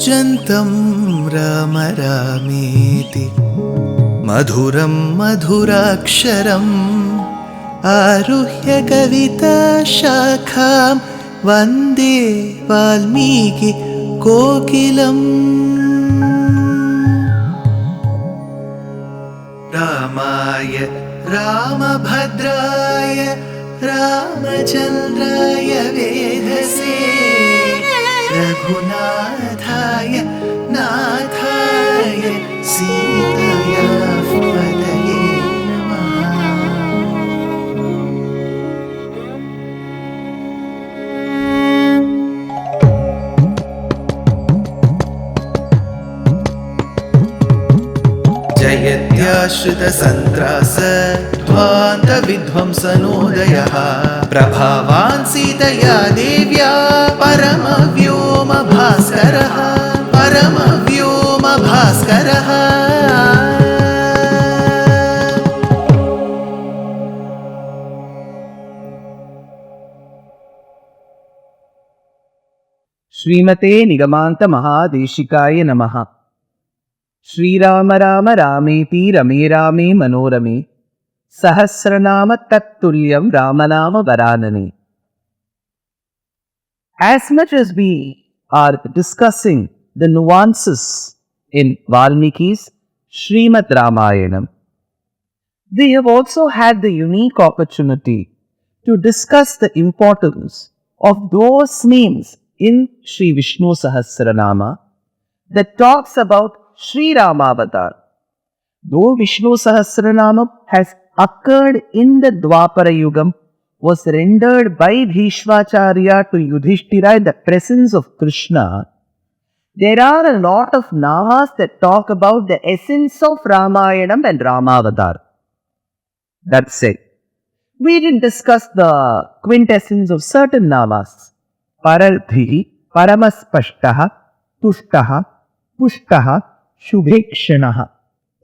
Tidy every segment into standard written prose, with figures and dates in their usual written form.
कूजन्तं राम रामेति मधुरं मधुराक्षरम् आरुह्य कविताशाखां वन्दे वाल्मीकि कोकिलम्। रामाय रामभद्राय रामचन्द्राय वेधसे रघुनाथाय नाथाय सीताया पतये नमः। जयत्याश्रितसन्त्रास ध्वान्तविध्वंसनोदयः प्रभावान् सीतया देव्या परमव्योमभास्करः परमव्योमभास्करः। श्रीमते निगमान्त महादेशिकाय नमः। श्रीराम राम रामेति रमे रामे मनोरमे सहस्रनाम तत्तुल्यं रामनाम वरानने। As much as we are discussing the nuances in Valmiki's Srimad Ramayanam, we have also had the unique opportunity to discuss the importance of those names in Sri Vishnu Sahasranama that talks about Sri Ramavatar. Though Vishnu Sahasranama has occurred in the Dwapara Yugam, was rendered by Bhishmacharya to Yudhishthira in the presence of Krishna, there are a lot of namas that talk about the essence of Ramayanam and Ramavatar. That said, we didn't discuss the quintessence of certain namas. Parardhi, Paramaspashtaha, Tushtaha, Pushtaha, Shubhekshanaha,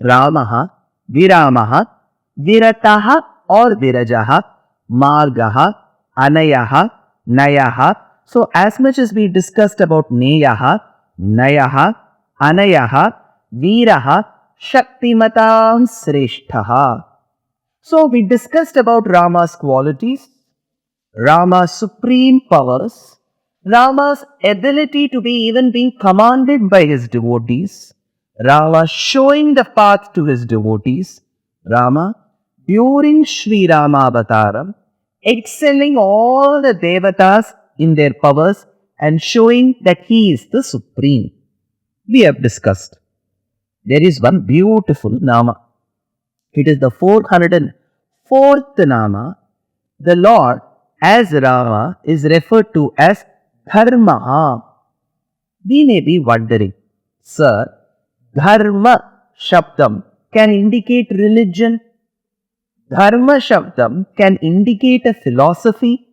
Ramaha, Viramaha, Virataha or Virajaha, Margaha, Anayaha, Nayaha. So as much as we discussed about Neyaha, Nayaha, Anayaha, Viraha, Shaktimatam Sreshtaha. So we discussed about Rama's qualities, Rama's supreme powers, Rama's ability to be even being commanded by his devotees, Rama showing the path to his devotees, Rama during Sri Ramavataram excelling all the devatas in their powers and showing that he is the supreme. We have discussed. There is one beautiful nama. It is the 404th nama. The Lord as Rama is referred to as Dharma. We may be wondering, sir, Dharma Shabdam can indicate religion. Dharma Shabdam can indicate a philosophy.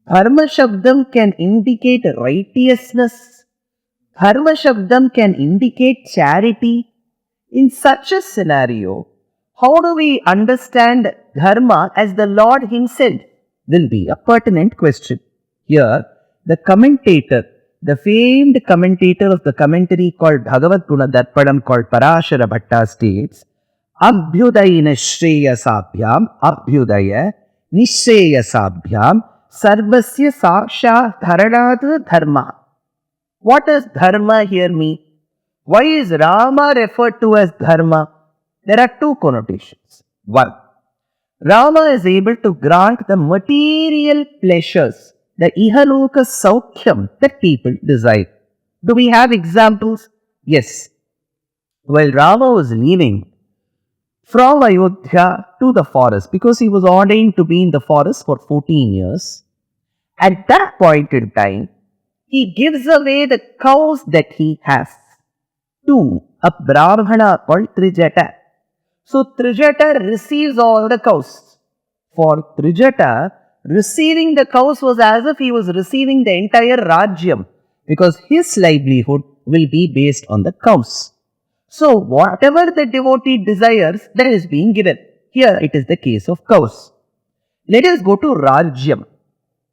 Dharma Shabdam can indicate righteousness. Dharma Shabdam can indicate charity. In such a scenario, how do we understand Dharma as the Lord himself? Will be a pertinent question. Here, the commentator, the famed commentator of the commentary called Bhagavad Guna Darpanam called Parashara Bhatta states, Abhyudaya Nishreyasabhyam, Abhyudaya Nishreyasabhyam, Sarvasya Saksha Dharanat Dharma. What does Dharma here mean? Why is Rama referred to as Dharma? There are two connotations. One, Rama is able to grant the material pleasures, the ihaloka saukhyam that people desire. Do we have examples? Yes. While Rama was leaving from Ayodhya to the forest, because he was ordained to be in the forest for 14 years, at that point in time, he gives away the cows that he has to a Brahmana called Trijata. So Trijata receives all the cows. For Trijata, receiving the cows was as if he was receiving the entire Rajyam, because his livelihood will be based on the cows. So whatever the devotee desires, that is being given. Here it is the case of cows. Let us go to Rajyam.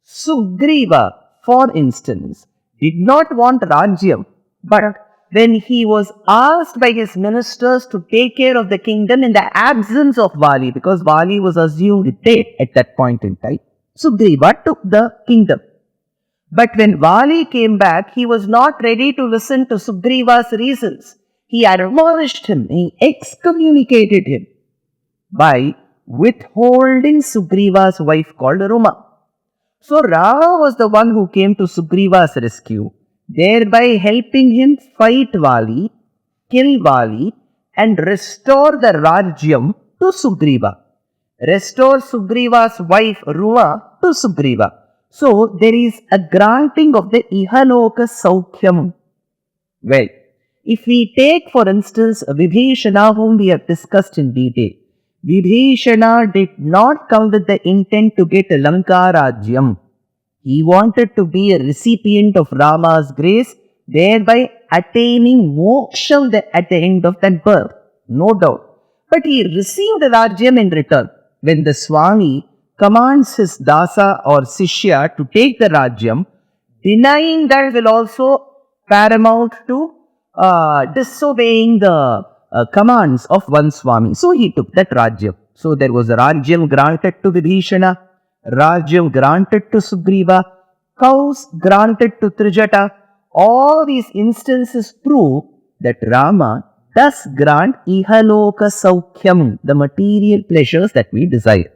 Sugriva, for instance, did not want Rajyam. But when he was asked by his ministers to take care of the kingdom in the absence of Vali, because Vali was assumed dead at that point in time, Sugriva took the kingdom. But when Vali came back, he was not ready to listen to Sugriva's reasons. He admonished him, he excommunicated him by withholding Sugriva's wife called Rama. So Rama was the one who came to Sugriva's rescue, thereby helping him fight Vali, kill Vali, and restore the Rajyam to Sugriva. Restore Sugriva's wife Ruma to Sugriva. So there is a granting of the Ihaloka Saukhyam. Well, if we take for instance Vibhishana, whom we have discussed in detail, Vibhishana did not come with the intent to get Lanka Rajyam. He wanted to be a recipient of Rama's grace, thereby attaining moksha at the end of that birth. No doubt. But he received the Rajyam in return. When the Swami commands his dasa or sishya to take the Rajyam, denying that will also paramount to disobeying the commands of one Swami. So he took that Rajyam. So there was a Rajyam granted to Vibhishana, Rajyam granted to Sugriva, cows granted to Trijata. All these instances prove that Rama does grant Ihaloka Saukhyam, the material pleasures that we desire.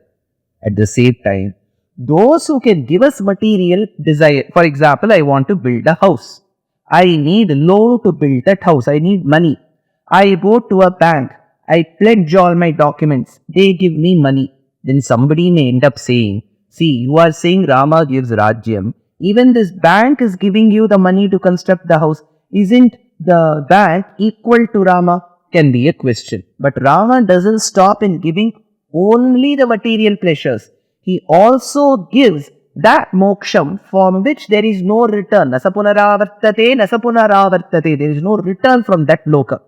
At the same time, those who can give us material desire, for example, I want to build a house. I need loan to build that house. I need money. I go to a bank. I pledge all my documents. They give me money. Then somebody may end up saying, see, you are saying Rama gives Rajyam. Even this bank is giving you the money to construct the house. Isn't the bank equal to Rama? Can be a question. But Rama doesn't stop in giving only the material pleasures. He also gives that moksham from which there is no return. Nasapunaravartate, nasapunaravartate. There is no return from that loka.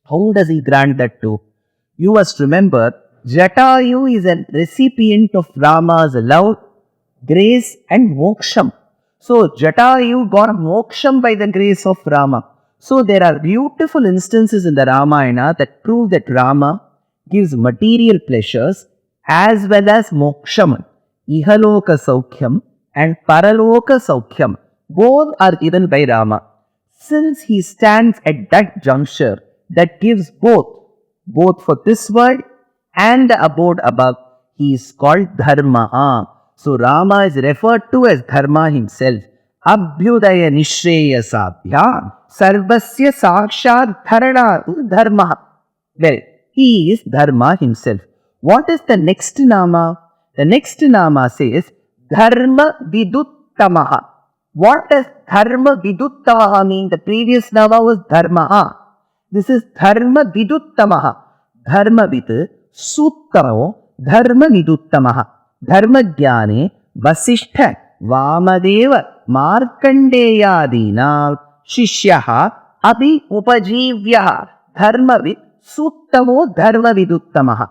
How does he grant that to? You must remember, Jatayu is a recipient of Rama's love, grace and moksham. So Jatayu got moksham by the grace of Rama. So there are beautiful instances in the Ramayana that prove that Rama gives material pleasures as well as moksham, Ihaloka Saukhyam and Paraloka Saukhyam. Both are given by Rama. Since he stands at that juncture that gives both for this world and the abode above, he is called Dharma. So Rama is referred to as Dharma himself. Abhyudaya Nishreya Sabhya Sarvasya Sakshat Dharana Dharma. Well, he is Dharma himself. What is the next nama? The next nama says Dharma Viduttamaha. What does Dharma Viduttamaha mean? The previous nama was Dharma. This is Dharma Viduttamaha. Dharma Vid Suttamo Dharma Viduttamaha. Dharma Jnane Vasishtha Vamadeva Markandeyadina Shishyaha Abhi Upajivyaha Dharma Vid Suttamo Dharma Viduttamaha.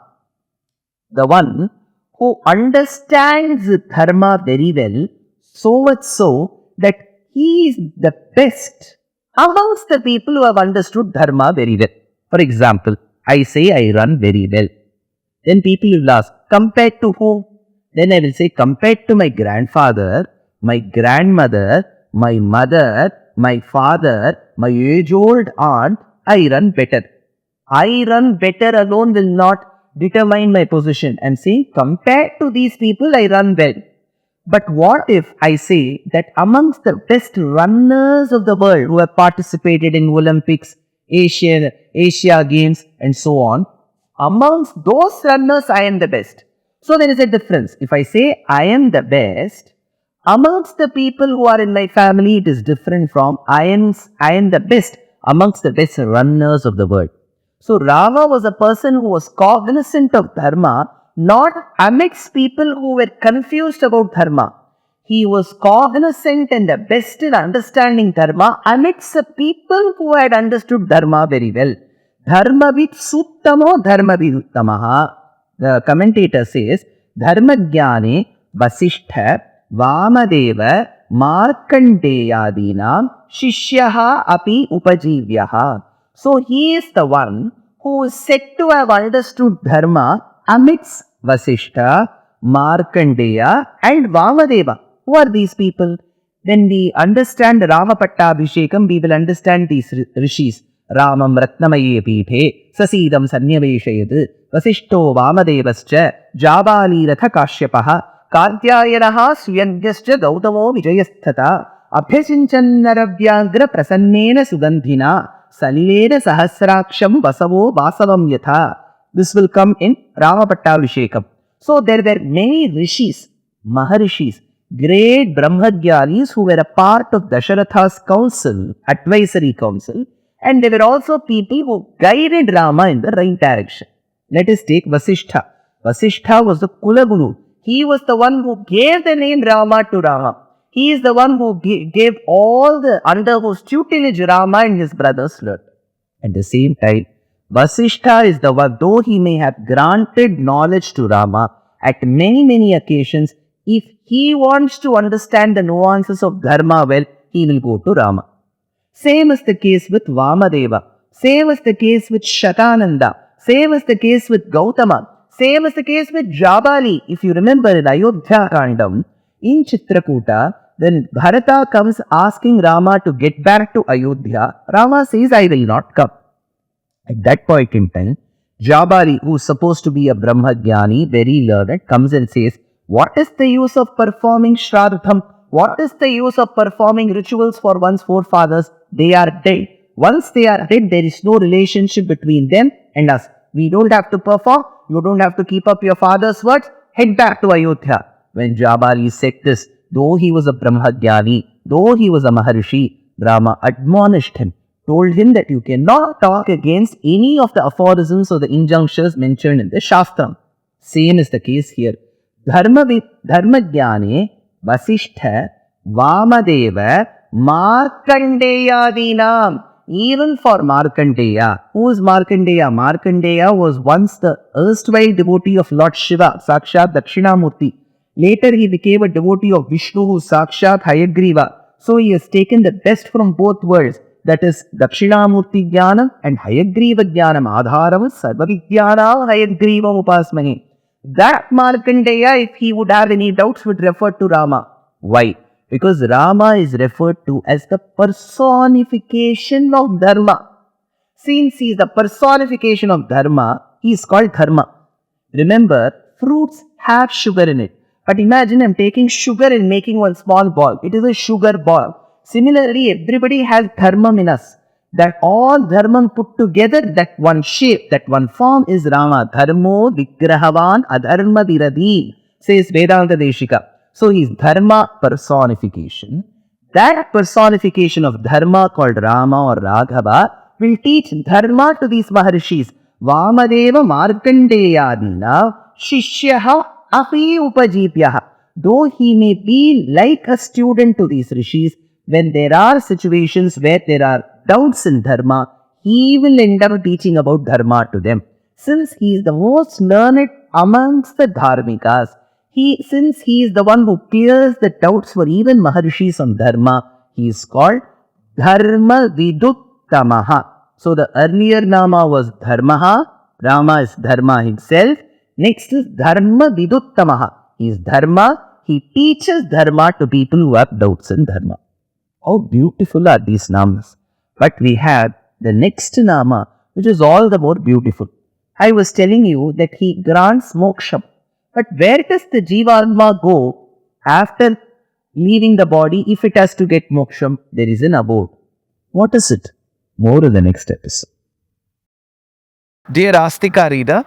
The one who understands Dharma very well, so much so that he is the best amongst the people who have understood Dharma very well. For example, I say I run very well. Then people will ask, compared to whom? Then I will say, compared to my grandfather, my grandmother, my mother, my father, my age-old aunt, I run better. I run better alone will not determine my position. I am saying, compared to these people, I run well. But what if I say that amongst the best runners of the world who have participated in Olympics, Asia Games and so on, amongst those runners I am the best. So there is a difference. If I say I am the best, amongst the people who are in my family, it is different from I am the best amongst the best runners of the world. So Rama was a person who was cognizant of Dharma, not amidst people who were confused about Dharma. He was cognizant and the best in understanding Dharma amidst the people who had understood Dharma very well. Dharma vid suttamo dharma viduttamaha. The commentator says, Dharma jnane vasishtha vamadeva Markandeyadinam Shishyaha api upajivyaha. So he is the one who is said to have understood Dharma amidst Vasishtha, Markandeya and Vamadeva. Who are these people? When we understand Rama Pattabhishekam, we will understand these rishis. Ramam Ratnamaye Pithe, Sasidam Sanyaveshayad, Vasishto Vamadevascha, Jabali Ratha Kashyapaha, Kartyayanaha Suyanyascha Gautamo Vijayasthata, Abhyasinchannaravyagra Prasannena Sugandhina, Salilena Sahasraksham Vasavo Vasavam Yatha. This will come in Rama Pattabhishekam. So there were many rishis, Maharishis, great Brahmagyanis who were a part of Dasharatha's council, advisory council, and there were also people who guided Rama in the right direction. Let us take Vasishtha. Vasishtha was the Kulaguru. He was the one who gave the name Rama to Rama. He is the one who gave all the under whose tutelage Rama and his brothers learned. At the same time, Vasishtha is the one, though he may have granted knowledge to Rama at many occasions, if he wants to understand the nuances of Dharma well, he will go to Rama. Same is the case with Vamadeva. Same is the case with Shatananda. Same is the case with Gautama. Same is the case with Jabali. If you remember in Yuddha Kandam, in Chitrakuta, when Bharata comes asking Rama to get back to Ayodhya, Rama says, I will not come. At that point in time, Jabali, who is supposed to be a Brahmagyani, very learned, comes and says, what is the use of performing Shraddham? What is the use of performing rituals for one's forefathers? They are dead. Once they are dead, there is no relationship between them and us. We don't have to perform. You don't have to keep up your father's words. Head back to Ayodhya. When Jabali said this, though he was a Brahmagyani, though he was a Maharishi, Rama admonished him, told him that you cannot talk against any of the aphorisms or the injunctions mentioned in the Shastram. Same is the case here. Dharmagyane, Vasishtha, Vamadeva, Markandeyadinam. Even for Markandeya. Who is Markandeya? Markandeya was once the erstwhile devotee of Lord Shiva, Sakshat Dakshinamurti. Later he became a devotee of Vishnu, who Sakshat Hayagriva. So he has taken the best from both worlds. That is Dakshinamurti Jnanam and Hayagriva Jnanam. Adharam Sarvavidyanam Hayagrivam Upasmahe. That Markandeya, if he would have any doubts, would refer to Rama. Why? Because Rama is referred to as the personification of Dharma. Since he is the personification of Dharma, he is called Dharma. Remember, fruits have sugar in it. But imagine I'm taking sugar and making one small ball. It is a sugar ball. Similarly, everybody has Dharma in us. That all Dharma put together, that one shape, that one form is Rama. Dharmo Vigrahavan Adharma Viradhi, says Vedanta Deshika. So he is Dharma personification. That personification of Dharma called Rama or Raghava will teach Dharma to these Maharishis. Vamadeva Markandeyadina Shishyaha api upajipyaha. Though he may be like a student to these rishis, when there are situations where there are doubts in Dharma, he will end up teaching about Dharma to them. Since he is the most learned amongst the Dharmikas, since he is the one who clears the doubts for even Maharishis on Dharma, he is called Dharma Viduttamaha. So the earlier Nama was Dharmaha, Rama is Dharma himself. Next is Dharma Viduttamaha. He is Dharma, he teaches Dharma to people who have doubts in Dharma. How beautiful are these namas. But we have the next Nama, which is all the more beautiful. I was telling you that he grants moksha. But where does the Jivatma go after leaving the body if it has to get moksha? There is an abode. What is it? More in the next episode. Dear Astika reader,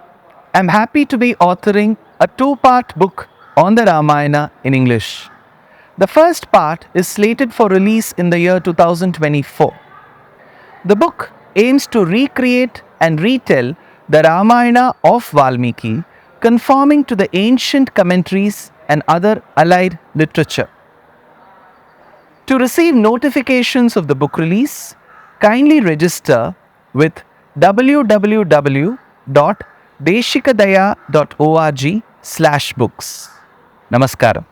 I am happy to be authoring a 2-part book on the Ramayana in English. The first part is slated for release in the year 2024. The book aims to recreate and retell the Ramayana of Valmiki, conforming to the ancient commentaries and other allied literature. To receive notifications of the book release, kindly register with www.deshikadaya.org/books. Namaskaram.